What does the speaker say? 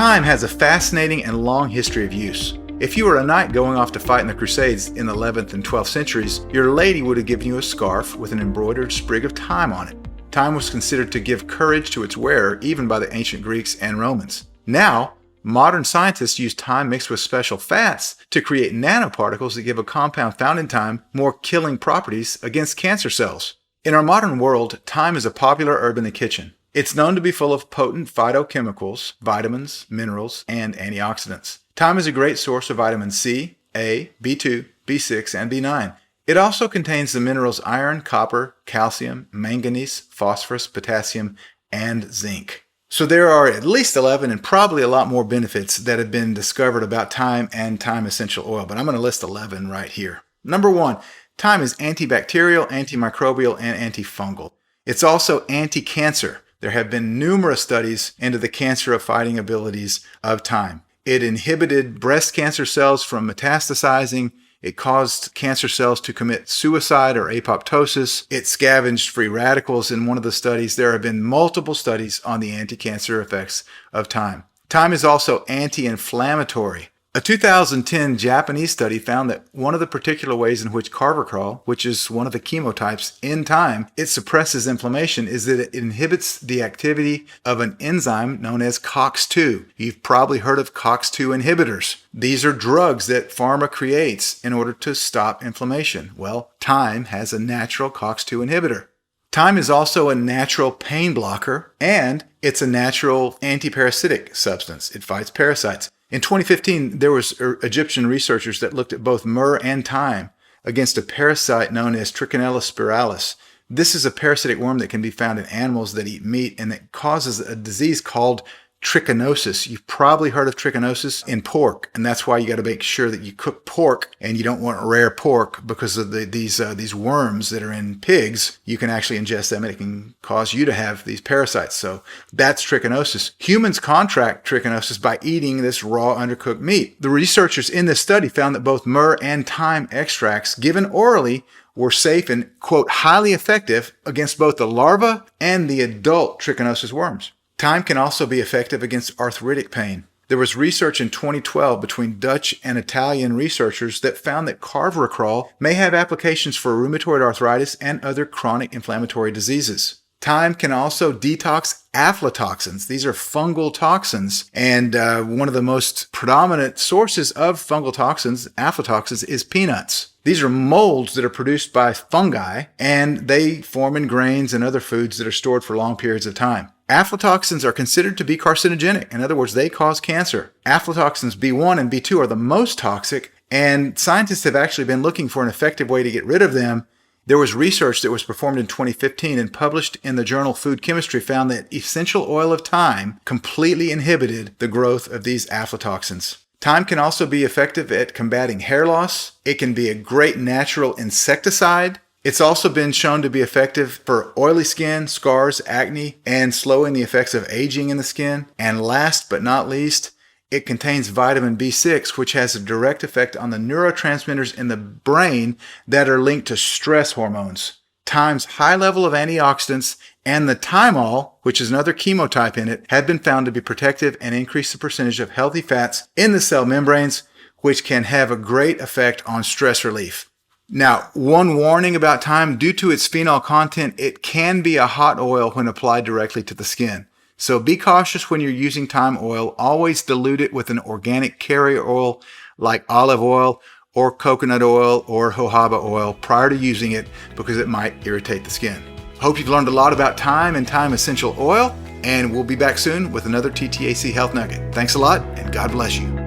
Thyme has a fascinating and long history of use. If you were a knight going off to fight in the Crusades in the 11th and 12th centuries, your lady would have given you a scarf with an embroidered sprig of thyme on it. Thyme was considered to give courage to its wearer even by the ancient Greeks and Romans. Now, modern scientists use thyme mixed with special fats to create nanoparticles that give a compound found in thyme more killing properties against cancer cells. In our modern world, thyme is a popular herb in the kitchen. It's known to be full of potent phytochemicals, vitamins, minerals, and antioxidants. Thyme is a great source of vitamin C, A, B2, B6, and B9. It also contains the minerals iron, copper, calcium, manganese, phosphorus, potassium, and zinc. So there are at least 11 and probably a lot more benefits that have been discovered about thyme and thyme essential oil, but I'm going to list 11 right here. Number 1, thyme is antibacterial, antimicrobial, and antifungal. It's also anti-cancer. There have been numerous studies into the cancer-fighting abilities of thyme. It inhibited breast cancer cells from metastasizing. It caused cancer cells to commit suicide or apoptosis. It scavenged free radicals in one of the studies. There have been multiple studies on the anti-cancer effects of thyme. Thyme is also anti-inflammatory. A 2010 Japanese study found that one of the particular ways in which carvacrol, which is one of the chemotypes in thyme, it suppresses inflammation is that it inhibits the activity of an enzyme known as COX-2. You've probably heard of COX-2 inhibitors. These are drugs that pharma creates in order to stop inflammation. Well, thyme has a natural COX-2 inhibitor. Thyme is also a natural pain blocker, and it's a natural antiparasitic substance. It fights parasites. In 2015, there was Egyptian researchers that looked at both myrrh and thyme against a parasite known as Trichinella spiralis. This is a parasitic worm that can be found in animals that eat meat and that causes a disease called trichinosis. You've probably heard of trichinosis in pork, and that's why you got to make sure that you cook pork and you don't want rare pork because of these worms that are in pigs. You can actually ingest them and it can cause you to have these parasites. So that's trichinosis. Humans contract trichinosis by eating this raw undercooked meat. The researchers in this study found that both myrrh and thyme extracts given orally were safe and, quote, highly effective against both the larva and the adult trichinosis worms. Thyme can also be effective against arthritic pain. There was research in 2012 between Dutch and Italian researchers that found that carvacrol may have applications for rheumatoid arthritis and other chronic inflammatory diseases. Thyme can also detox AFLATOXINs. These are fungal toxins, and one of the most predominant sources of fungal toxins, AFLATOXINs, is peanuts. These are molds that are produced by fungi, and they form in grains and other foods that are stored for long periods of time. Aflatoxins are considered to be carcinogenic. In other words, they cause cancer. Aflatoxins B1 and B2 are the most toxic, and scientists have actually been looking for an effective way to get rid of them. There was research that was performed in 2015 and published in the journal Food Chemistry found that essential oil of thyme completely inhibited the growth of these aflatoxins. Thyme can also be effective at combating hair loss. It can be a great natural insecticide. It's also been shown to be effective for oily skin, scars, acne, and slowing the effects of aging in the skin. And last but not least, it contains vitamin B6, which has a direct effect on the neurotransmitters in the brain that are linked to stress hormones. Thyme's high level of antioxidants and the thymol, which is another chemotype in it, have been found to be protective and increase the percentage of healthy fats in the cell membranes, which can have a great effect on stress relief. Now, one warning about thyme, due to its phenol content, it can be a hot oil when applied directly to the skin. So be cautious when you're using thyme oil. Always dilute it with an organic carrier oil like olive oil or coconut oil or jojoba oil prior to using it because it might irritate the skin. Hope you've learned a lot about thyme and thyme essential oil, and we'll be back soon with another TTAC Health Nugget. Thanks a lot, and God bless you.